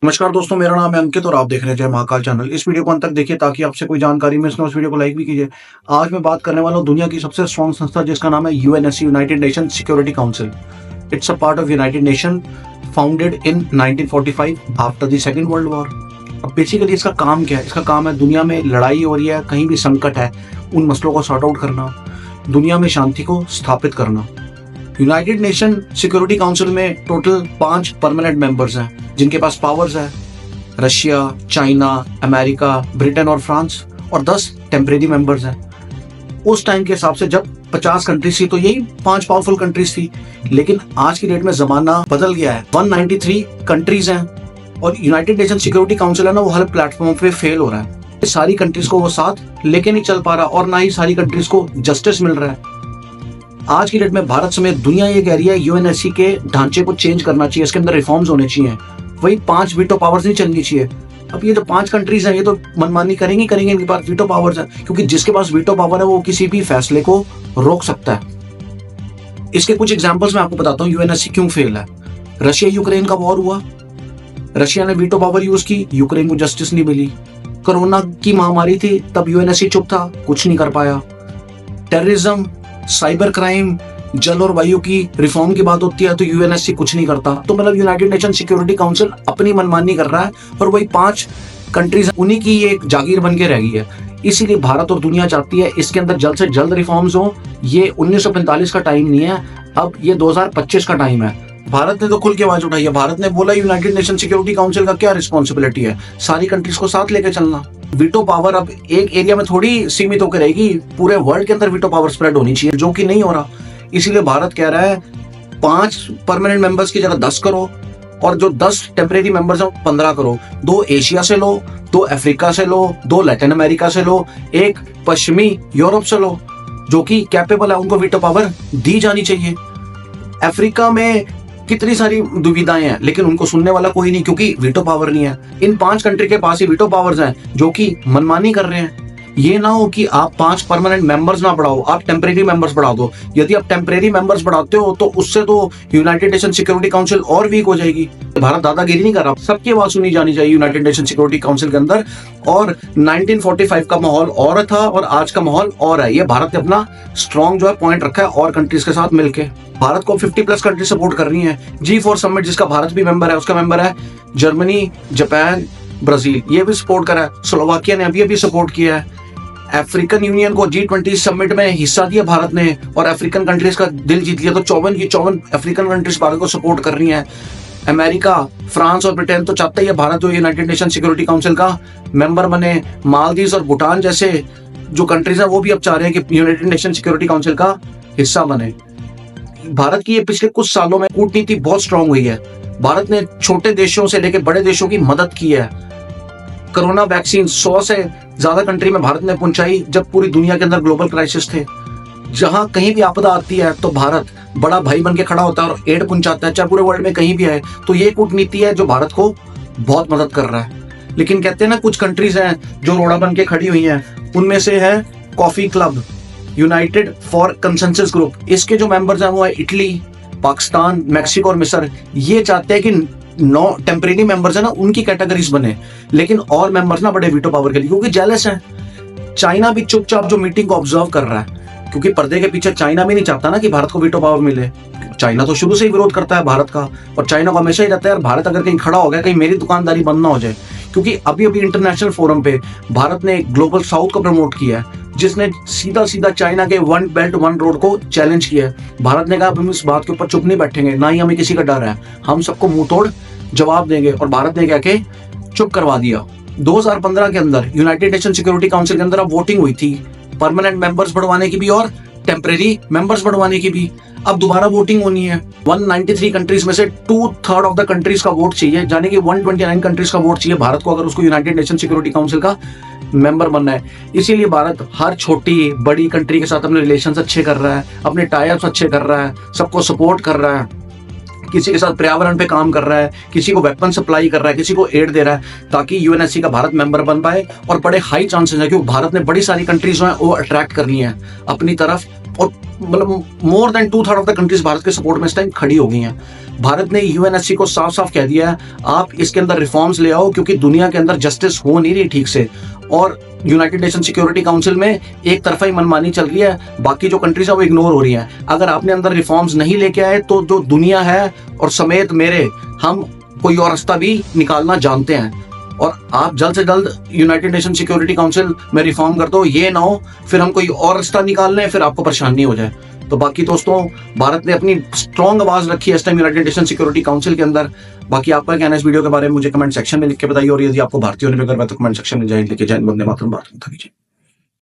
नमस्कार दोस्तों, मेरा नाम है अंकित और आप देख रहे हैं जय महाकाल चैनल। इस वीडियो को अंत तक देखिए ताकि आपसे कोई जानकारी मिस ना हो। इस वीडियो को लाइक भी कीजिए। आज मैं बात करने वाला हूँ दुनिया की सबसे स्ट्रॉन्ग संस्था जिसका नाम है UNSC, United nation security council. It's a part of United nation, founded in 1945 after the second world war. अब बेसिकली इसका काम क्या है? इसका काम है दुनिया में लड़ाई हो रही है, कहीं भी संकट है, उन मसलों को सॉर्ट आउट करना, दुनिया में शांति को स्थापित करना। यूनाइटेड नेशन सिक्योरिटी काउंसिल में टोटल 5 परमानेंट मेंबर्स हैं जिनके पास पावर्स है। रशिया, चाइना, अमेरिका, ब्रिटेन और फ्रांस, और 10 टेम्परेरी मेंबर्स हैं। उस टाइम के हिसाब से जब 50 कंट्रीज थी तो यही 5 पावरफुल कंट्रीज थी, लेकिन आज की डेट में जमाना बदल गया है। 193 कंट्रीज हैं और यूनाइटेड नेशन सिक्योरिटी काउंसिल है ना, वो हर प्लेटफॉर्म पे फेल हो रहा है। सारी कंट्रीज को वो साथ लेके नहीं चल पा रहा और ना ही सारी कंट्रीज को जस्टिस मिल रहा है। आज की डेट में भारत समेत दुनिया ये कह रही है यूएनएससी के ढांचे को चेंज करना चाहिए, इसके अंदर रिफॉर्म्स होने चाहिए, वही 5 वीटो पावर्स नहीं चलनी चाहिए। अब ये जो 5 कंट्रीज हैं ये तो मनमानी करेंगे इनके पास वीटो पावर्स हैं, क्योंकि जिसके पास वीटो पावर है वो किसी भी फैसले को रोक सकता है। इसके कुछ एग्जांपल्स मैं आपको बताता हूँ यूएनएससी क्यों फेल है। रशिया यूक्रेन का वॉर हुआ, रशिया ने वीटो पावर यूज की, यूक्रेन को जस्टिस नहीं मिली। कोरोना की महामारी थी, तब यूएनएससी चुप था, कुछ नहीं कर पाया। टेररिज्म, साइबर क्राइम, जल और वायु की रिफॉर्म की बात होती है तो यूएनएससी कुछ नहीं करता। तो मतलब यूनाइटेड नेशन सिक्योरिटी काउंसिल अपनी मनमानी कर रहा है और वही 5 कंट्रीज उन्हीं की एक जागीर बन के रह गई है। इसीलिए भारत और दुनिया चाहती है इसके अंदर जल्द से जल्द रिफॉर्म्स हो। ये 1945 का टाइम नहीं है, अब ये 2025 का टाइम है। भारत ने तो खुल के आवाज उठाई है। भारत ने बोला यूनाइटेड नेशन सिक्योरिटी काउंसिल का क्या रिस्पॉन्सिबिलिटी है, सारी कंट्रीज को साथ लेके चलना। वीटो पावर अब एक एरिया में थोड़ी सीमित होकर रहेगी, पूरे वर्ल्ड के अंदर वीटो पावर स्प्रेड होनी चाहिए, जो कि नहीं हो रहा। इसीलिए भारत कह रहा है 5 परमानेंट मेंबर्स की जगह 10 करो और जो 10 टेम्परेरी मेंबर्स हैं 15 करो। 2 एशिया से लो, 2 अफ्रीका से लो, 2 लैटिन अमेरिका से लो, 1 पश्चिमी यूरोप से लो, जो कि कैपेबल है, उनको वीटो पावर दी जानी चाहिए। अफ्रीका में कितनी सारी दुविधाएं हैं, लेकिन उनको सुनने वाला कोई नहीं, क्योंकि वीटो पावर नहीं है। इन 5 कंट्री के पास ही वीटो पावर्स हैं, जो कि मनमानी कर रहे हैं। ये ना हो कि आप 5 परमानेंट मेंबर्स ना बढ़ाओ, आप टेम्परेरी मेंबर्स बढ़ा दो। यदि आप टेम्परेरी मेंबर्स बढ़ाते हो तो उससे तो यूनाइटेड नेशन सिक्योरिटी काउंसिल और वीक हो जाएगी। भारत दादागिरी नहीं कर रहा, सबकी आवाज सुनी जानी चाहिए यूनाइटेड नेशन सिक्योरिटी काउंसिल के अंदर। और 1945 का माहौल और था और आज का माहौल और है। ये भारत ने अपना स्ट्रॉन्ग जो है पॉइंट रखा है और कंट्रीज के साथ मिलकर। भारत को 50+ कंट्री सपोर्ट कर रही है। G4 समिट जिसका भारत भी मेंबर है, उसका मेंबर है जर्मनी, जापान, ब्राजील, ये भी सपोर्ट करा है। स्लोवाकिया ने अभी सपोर्ट किया है। अफ्रीकन यूनियन को G20 समिट में हिस्सा दिया भारत ने और अफ्रीकन कंट्रीज का दिल जीत लिया। तो 54 की 54 अफ्रीकन कंट्रीज भारत को सपोर्ट कर रही हैं। अमेरिका, फ्रांस और ब्रिटेन तो चाहता ही है भारत जो यूनाइटेड नेशन सिक्योरिटी काउंसिल का मेंबर बने। मालदीव्स और भूटान जैसे जो कंट्रीज हैं वो भी अब चाह रहे हैं कि यूनाइटेड नेशन सिक्योरिटी काउंसिल का हिस्सा बने। भारत की ये पिछले कुछ सालों में कूटनीति बहुत स्ट्रांग हुई है। भारत ने छोटे देशों से लेकर बड़े देशों की मदद की है। कोरोना वैक्सीन 100 से ज्यादा कंट्री में भारत ने पहुंचाई जब पूरी दुनिया के अंदर ग्लोबल क्राइसिस थे। जहां कहीं भी आपदा आती है तो भारत बड़ा भाई बन के खड़ा होता है और एड पहुंचाता है, चाहे पूरे वर्ल्ड में कहीं भी आए। तो ये कूटनीति है जो भारत को बहुत मदद कर रहा है। लेकिन कहते हैं ना, कुछ कंट्रीज हैं जो रोड़ा बन के खड़ी हुई हैं। उनमें से है coffee club, United for consensus group. इसके जो मेंबर्स हैं वो है इटली, पाकिस्तान, मैक्सिको और मिस्र। ये चाहते हैं कि 9 टेम्परेरी मेंबर्स है ना, उनकी कैटेगरीज बने, लेकिन और मेंबर्स ना बड़े वीटो पावर के लिए, क्योंकि जेलस है। चाइना भी चुपचाप जो मीटिंग को ऑब्जर्व कर रहा है, क्योंकि पर्दे के पीछे चाइना भी नहीं चाहता ना कि भारत को वीटो पावर मिले। चाइना तो शुरू से ही विरोध करता है भारत का, और चाइना को हमेशा ही रहता है यार भारत अगर कहीं खड़ा हो गया, कहीं मेरी दुकानदारी बंद ना हो जाए। क्योंकि अभी इंटरनेशनल फोरम पे भारत ने ग्लोबल साउथ को प्रमोट किया है, जिसने सीधा सीधा चाइना के 1 बेल्ट 1 रोड को चैलेंज किया है। भारत ने कहा हम इस बात के ऊपर चुप नहीं बैठेंगे, ना ही हमें किसी का डर है, हम सबको मुंह तोड़ जवाब देंगे। और भारत ने क्या के चुप करवा दिया। 2015 के अंदर यूनाइटेड नेशन सिक्योरिटी काउंसिल के अंदर अब वोटिंग हुई थी परमानेंट मेंबर्स बढ़वाने की भी और टेम्परेरी मेंबर्स बढ़वाने की भी। अब दोबारा वोटिंग होनी है। 193 कंट्रीज में से 2/3 ऑफ द कंट्रीज का वोट चाहिए, यानी कि 129 कंट्रीज का वोट चाहिए भारत को, अगर उसको यूनाइटेड नेशन सिक्योरिटी काउंसिल का मेंबर बनना है। इसीलिए भारत हर छोटी बड़ी कंट्री के साथ अपने रिलेशंस अच्छे कर रहा है, अपने टाई-अप्स अच्छे कर रहा है, सबको सपोर्ट कर रहा है, किसी के साथ पर्यावरण पे काम कर रहा है, किसी को वेपन सप्लाई कर रहा है, किसी को एड दे रहा है, ताकि यूएनएससी का भारत मेंबर बन पाए। और बड़े हाई चांसेस है, क्योंकि भारत ने बड़ी सारी कंट्रीज जो है वो अट्रैक्ट करनी है अपनी तरफ और मतलब more than 2/3 of the countries Bharat के सपोर्ट में इस टाइम खड़ी हो गई हैं। भारत ने यूएनएससी को साफ साफ कह दिया है आप इसके अंदर रिफॉर्म्स ले आओ, क्योंकि दुनिया के अंदर जस्टिस हो नहीं रही ठीक से, और यूनाइटेड नेशन सिक्योरिटी काउंसिल में एक तरफा ही मनमानी चल रही है, बाकी जो कंट्रीज है वो इग्नोर हो रही हैं। अगर आपने अंदर रिफॉर्म्स नहीं लेके आए तो जो दुनिया है और समेत मेरे हम कोई और रास्ता भी निकालना जानते हैं, और आप जल्द से जल्द यूनाइटेड नेशन सिक्योरिटी काउंसिल में रिफॉर्म कर दो, ये ना हो फिर हम कोई और रास्ता निकाल लें फिर आपको परेशानी हो जाए। तो बाकी दोस्तों, भारत ने अपनी स्ट्रॉन्ग आवाज रखी है इस time United nation security council के अंदर। बाकी आपका कहना है इस वीडियो के बारे में मुझे कमेंट सेक्शन में लिख के बताइए, और यदि आपको भारतीय होने पर गर्व है तो कमेंट सेक्शन में जय हिंद लिखे, जय हिंद, वंदे मातरम, भारत माता की जय।